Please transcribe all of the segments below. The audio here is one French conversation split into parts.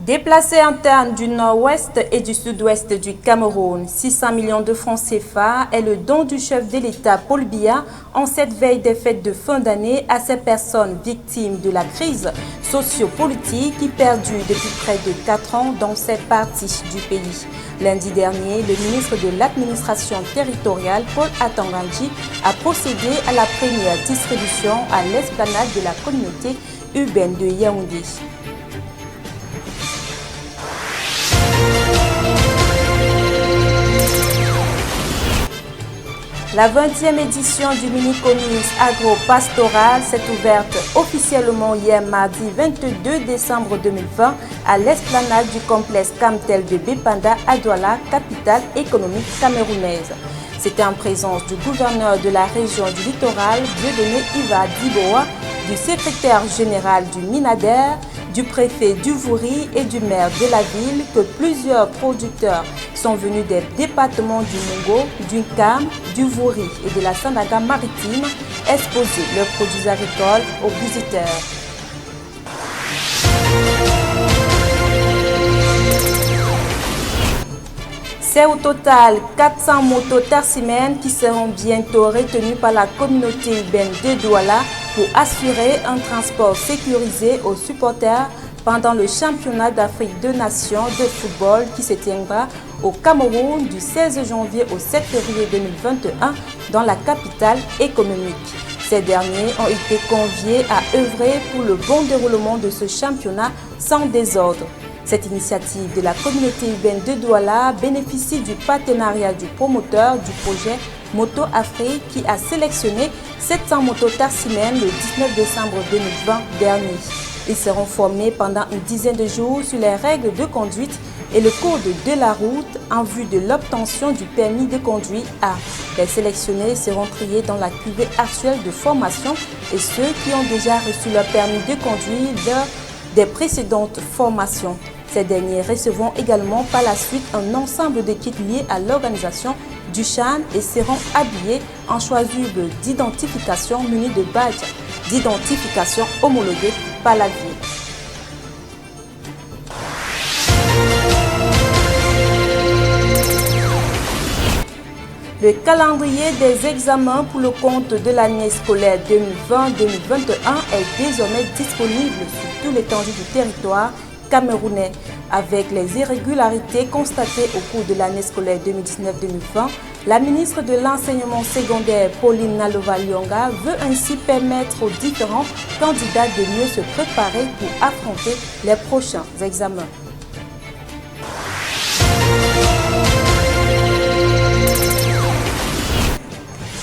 Déplacés internes du nord-ouest et du sud-ouest du Cameroun, 600 millions de francs CFA est le don du chef de l'État Paul Biya en cette veille des fêtes de fin d'année à ces personnes victimes de la crise sociopolitique qui perdure depuis près de 4 ans dans ces parties du pays. Lundi dernier, le ministre de l'administration territoriale Paul Atanganji a procédé à la première distribution à l'esplanade de la communauté urbaine de Yaoundé. La 20e édition du mini-comice agro-pastoral s'est ouverte officiellement hier mardi 22 décembre 2020 à l'esplanade du complexe Camtel de Bépanda à Douala, capitale économique camerounaise. C'était en présence du gouverneur de la région du littoral, Dieudonné Iva Diboa, du secrétaire général du Minader, du préfet du Vouri et du maire de la ville que plusieurs producteurs sont venus des départements du Mungo, du Kam, du Vouri et de la Sandaga maritime exposer leurs produits agricoles aux visiteurs. C'est au total 400 motos Tarsimène qui seront bientôt retenues par la communauté urbaine de Douala pour assurer un transport sécurisé aux supporters pendant le championnat d'Afrique de Nations de football qui se tiendra au Cameroun du 16 janvier au 7 février 2021 dans la capitale économique. Ces derniers ont été conviés à œuvrer pour le bon déroulement de ce championnat sans désordre. Cette initiative de la communauté urbaine de Douala bénéficie du partenariat du promoteur du projet Moto Afrique qui a sélectionné 700 motos Tarsimène le 19 décembre 2020 dernier. Ils seront formés pendant une dizaine de jours sur les règles de conduite et le code de la route en vue de l'obtention du permis de conduire A. Les sélectionnés seront triés dans la cuvée actuelle de formation et ceux qui ont déjà reçu leur permis de conduire lors des précédentes formations. Ces derniers recevront également par la suite un ensemble de kits liés à l'organisation du CHAN et seront habillés en chasuble d'identification munis de badges d'identification homologués par la ville. Le calendrier des examens pour le compte de l'année scolaire 2020-2021 est désormais disponible sur tout l'étendue du territoire camerounais. Avec les irrégularités constatées au cours de l'année scolaire 2019-2020, la ministre de l'Enseignement secondaire, Pauline Nalova-Lyonga, veut ainsi permettre aux différents candidats de mieux se préparer pour affronter les prochains examens.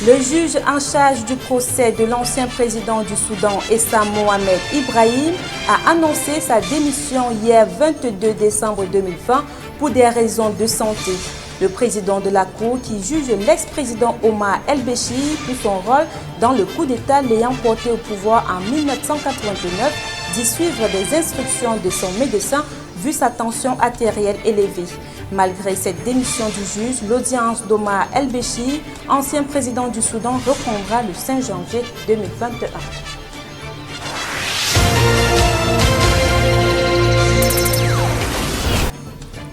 Le juge en charge du procès de l'ancien président du Soudan, Essa Mohamed Ibrahim, a annoncé sa démission hier 22 décembre 2020 pour des raisons de santé. Le président de la Cour qui juge l'ex-président Omar El-Béchir pour son rôle dans le coup d'État l'ayant porté au pouvoir en 1989 dit suivre des instructions de son médecin vu sa tension artérielle élevée. Malgré cette démission du juge, l'audience d'Omar El-Béchir, ancien président du Soudan, reprendra le 5 janvier 2021.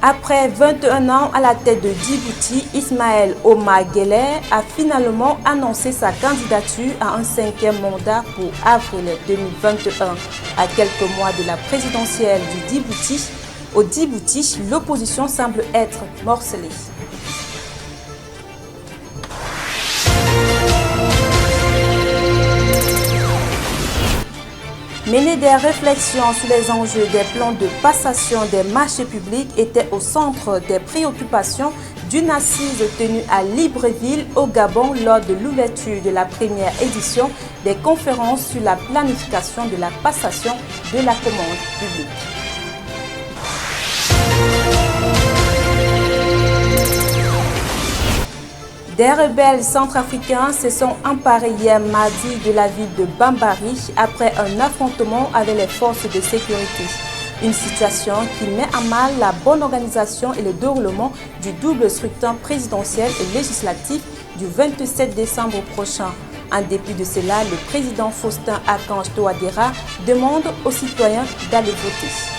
Après 21 ans à la tête de Djibouti, Ismaël Omar Guelleh a finalement annoncé sa candidature à un 5e mandat pour avril 2021. À quelques mois de la présidentielle du Djibouti, au Djibouti, l'opposition semble être morcelée. Mener des réflexions sur les enjeux des plans de passation des marchés publics était au centre des préoccupations d'une assise tenue à Libreville, au Gabon, lors de l'ouverture de la première édition des conférences sur la planification de la passation de la commande publique. Des rebelles centrafricains se sont emparés hier mardi de la ville de Bambari après un affrontement avec les forces de sécurité. Une situation qui met à mal la bonne organisation et le déroulement du double scrutin présidentiel et législatif du 27 décembre prochain. En dépit de cela, le président Faustin Archange Touadéra demande aux citoyens d'aller voter.